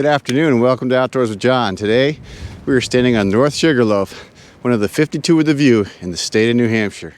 Good afternoon and welcome to Outdoors with John. Today we are standing on North Sugarloaf, one of the 52 with a view in the state of New Hampshire.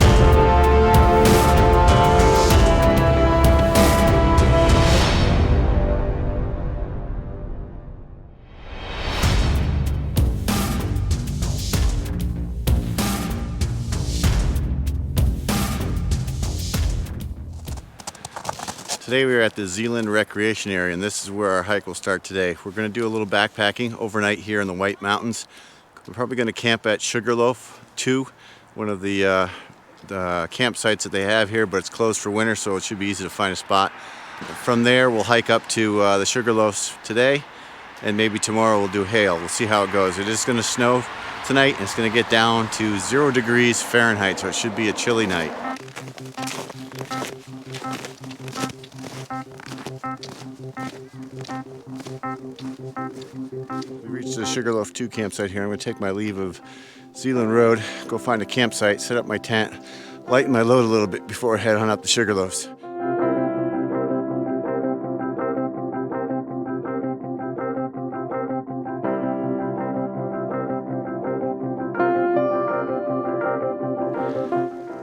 Today we are at the Zealand Recreation Area, and this is where our hike will start today. We're going to do a little backpacking overnight here in the White Mountains. We're probably going to camp at Sugarloaf 2, one of the campsites that they have here, but it's closed for winter, so it should be easy to find a spot. From there we'll hike up to the Sugarloafs today, and maybe tomorrow we'll do hail. We'll see how it goes. It is going to snow tonight, and it's going to get down to 0 degrees Fahrenheit, so it should be a chilly night. We reached the Sugarloaf 2 campsite here. I'm going to take my leave of Zealand Road, go find a campsite, set up my tent, lighten my load a little bit before I head on up the Sugarloafs.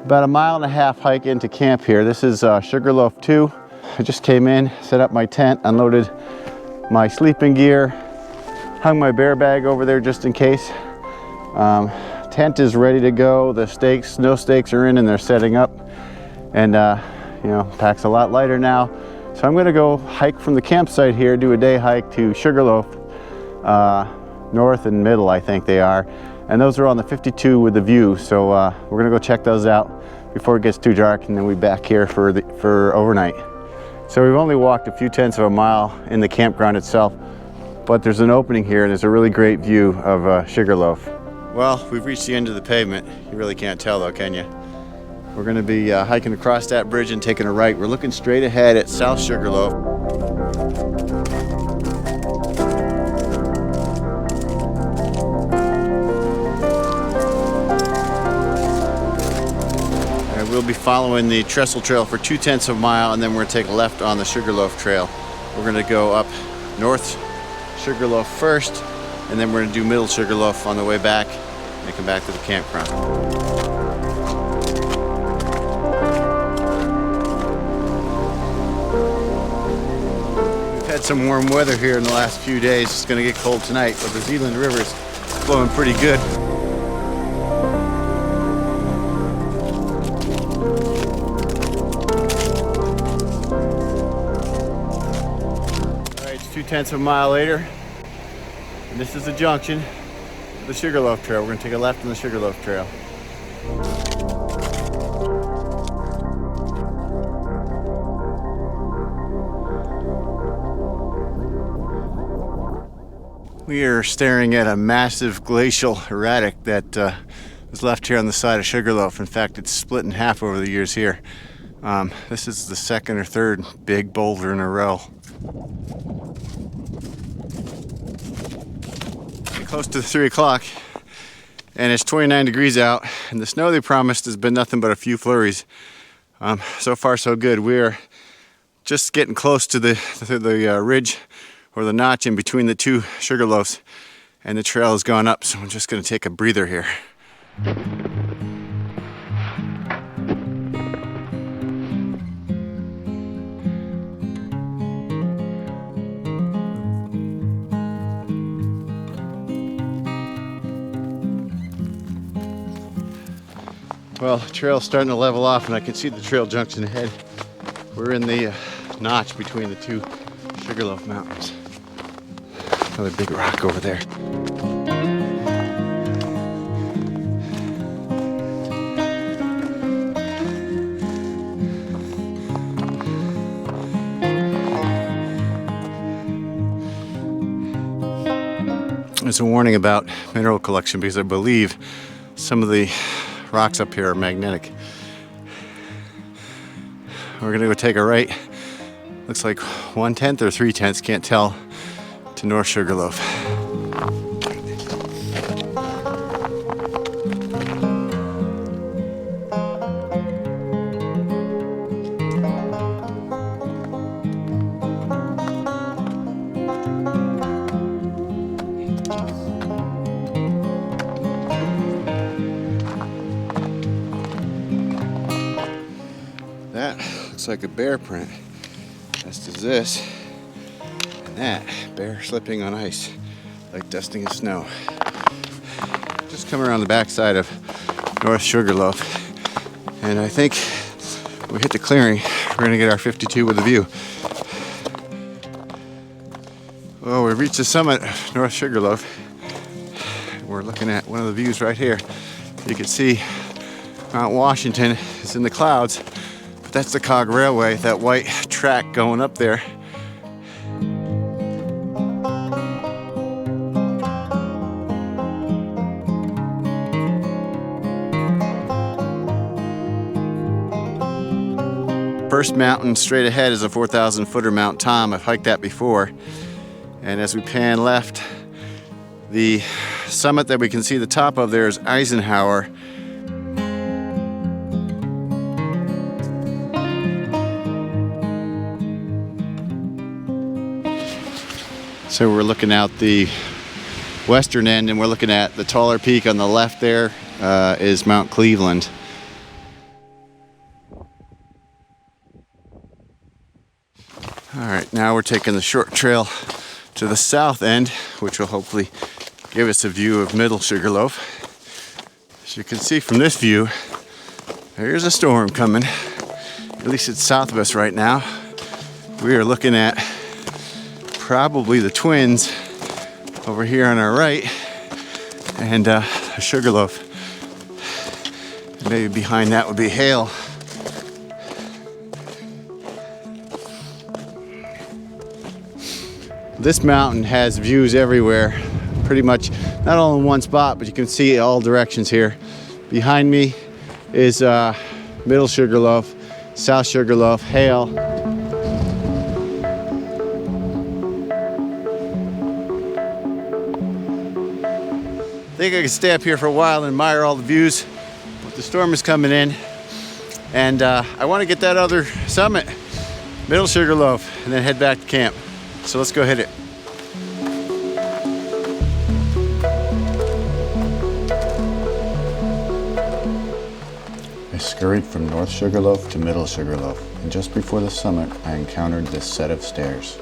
About a 1.5 mile hike into camp here. This is Sugarloaf 2. I just came in, set up my tent, unloaded my sleeping gear, hung my bear bag over there just in case. Tent is ready to go. The stakes, snow stakes are in and they're setting up. And you know, pack's a lot lighter now. So I'm gonna go hike from the campsite here, do a day hike to Sugarloaf, north and middle I think they are. And those are on the 52 with the view. So we're gonna go check those out before it gets too dark, and then we'll be back here for overnight. So we've only walked a few tenths of a mile in the campground itself, but there's an opening here and there's a really great view of Sugarloaf. Well, we've reached the end of the pavement. You really can't tell though, can you? We're gonna be hiking across that bridge and taking a right. We're looking straight ahead at South Sugarloaf. We'll be following the Trestle Trail for 2/10 of a mile, and then we're going to take a left on the Sugarloaf Trail. We're going to go up North Sugarloaf first, and then we're going to do Middle Sugarloaf on the way back and come back to the campground. We've had some warm weather here in the last few days. It's going to get cold tonight, but the Zealand River is flowing pretty good. It's 2/10 of a mile later, and this is the junction of the Sugarloaf Trail. We're going to take a left on the Sugarloaf Trail. We are staring at a massive glacial erratic that was left here on the side of Sugarloaf. In fact, it's split in half over the years here. This is the second or third big boulder in a row. Close to 3 o'clock, and it's 29 degrees out, and the snow they promised has been nothing but a few flurries. So far so good. We're just getting close to the ridge or the notch in between the two Sugarloafs, and the trail has gone up, so I'm just going to take a breather here. Well, the trail's starting to level off, and I can see the trail junction ahead. We're in the notch between the two Sugarloaf mountains. Another big rock over there. There's a warning about mineral collection because I believe some of the rocks up here are magnetic. We're gonna go take a right. Looks like 1/10 or 3/10, can't tell, to North Sugarloaf. like a bear print, as does this. And that, bear slipping on ice, like dusting of snow. Just coming around the backside of North Sugarloaf. And I think when we hit the clearing, we're gonna get our 52 with a view. Well, we've reached the summit of North Sugarloaf. We're looking at one of the views right here. You can see Mount Washington is in the clouds, but that's the Cog Railway, that white track going up there. First mountain straight ahead is a 4,000 footer Mount Tom. I've hiked that before. And as we pan left, the summit that we can see the top of there is Eisenhower. So we're looking out the western end, and we're looking at the taller peak on the left there is Mount Cleveland. All right, now we're taking the short trail to the south end, which will hopefully give us a view of Middle Sugarloaf. As you can see from this view, there's a storm coming. At least it's south of us right now. We are looking at probably the Twins over here on our right, and Sugarloaf. Maybe behind that would be hail. This mountain has views everywhere, pretty much not all in one spot, but you can see all directions here. Behind me is Middle Sugarloaf, South Sugarloaf, hail. I think I could stay up here for a while and admire all the views, but the storm is coming in, and I want to get that other summit, Middle Sugarloaf, and then head back to camp. So let's go hit it. I scurried from North Sugarloaf to Middle Sugarloaf, and just before the summit, I encountered this set of stairs.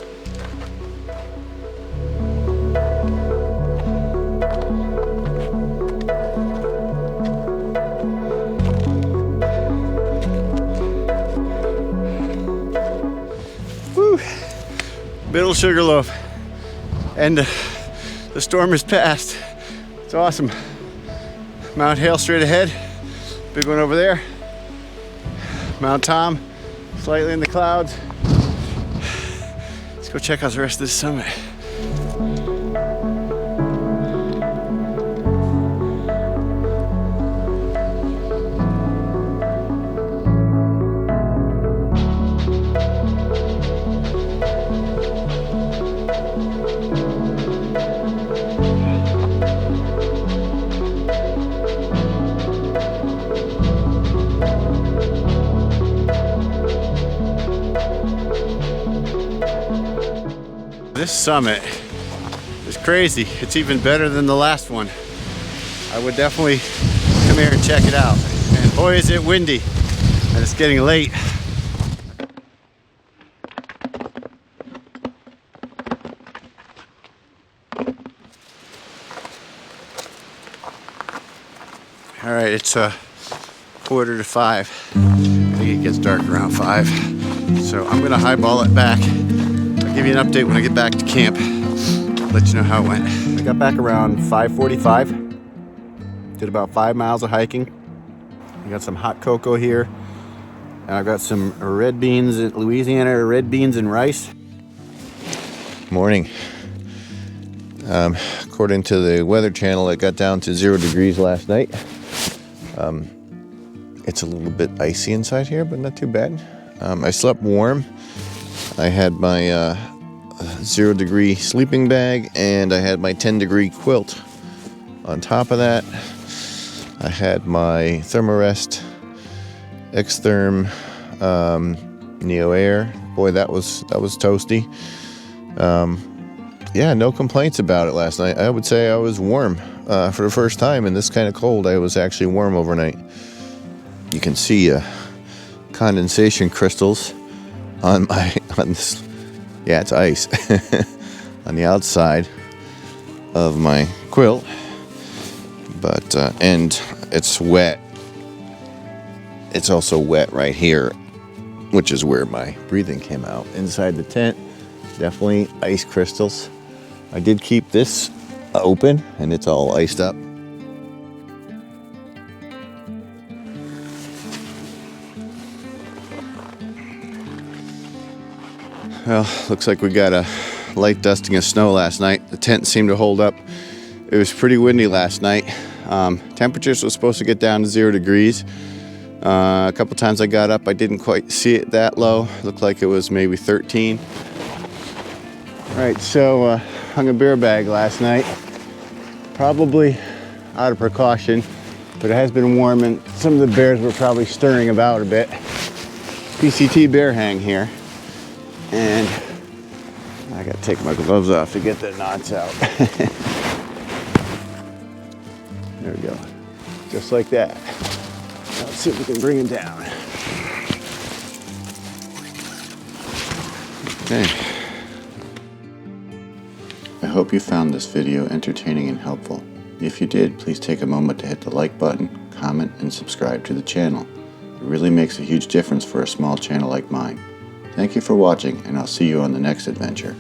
Woo! Middle Sugarloaf, and the storm is past. It's awesome. Mount Hale straight ahead, big one over there. Mount Tom, slightly in the clouds. Let's go check out the rest of this summit. This summit is crazy. It's even better than the last one. I would definitely come here and check it out. And boy, is it windy, and it's getting late. All right, it's 4:45. I think it gets dark around 5. So I'm gonna highball it back. I'll give you an update when I get back to camp. Let you know how it went. I got back around 5:45. Did about 5 miles of hiking. I got some hot cocoa here. And I've got some red beans, Louisiana red beans and rice. Morning. According to the Weather Channel, it got down to 0 degrees last night. It's a little bit icy inside here, but not too bad. I slept warm. I had my 0 degree sleeping bag, and I had my 10-degree quilt. On top of that, I had my Therm-A-Rest Xtherm NeoAir. Boy, that was toasty. Yeah, no complaints about it last night. I would say I was warm for the first time in this kind of cold. I was actually warm overnight. You can see a condensation crystals on this, yeah, it's ice, on the outside of my quilt, but and it's wet. It's also wet right here, which is where my breathing came out. Inside the tent, definitely ice crystals. I did keep this open and it's all iced up. Well, looks like we got a light dusting of snow last night. The tent seemed to hold up. It was pretty windy last night. Temperatures were supposed to get down to 0 degrees. A couple times I got up, I didn't quite see it that low. Looked like it was maybe 13. All right, so hung a bear bag last night. Probably out of precaution, but it has been warm and some of the bears were probably stirring about a bit. PCT bear hang here. And I gotta take my gloves off to get the knots out. There we go. Just like that. Now let's see if we can bring him down. Okay. I hope you found this video entertaining and helpful. If you did, please take a moment to hit the like button, comment, and subscribe to the channel. It really makes a huge difference for a small channel like mine. Thank you for watching, and I'll see you on the next adventure.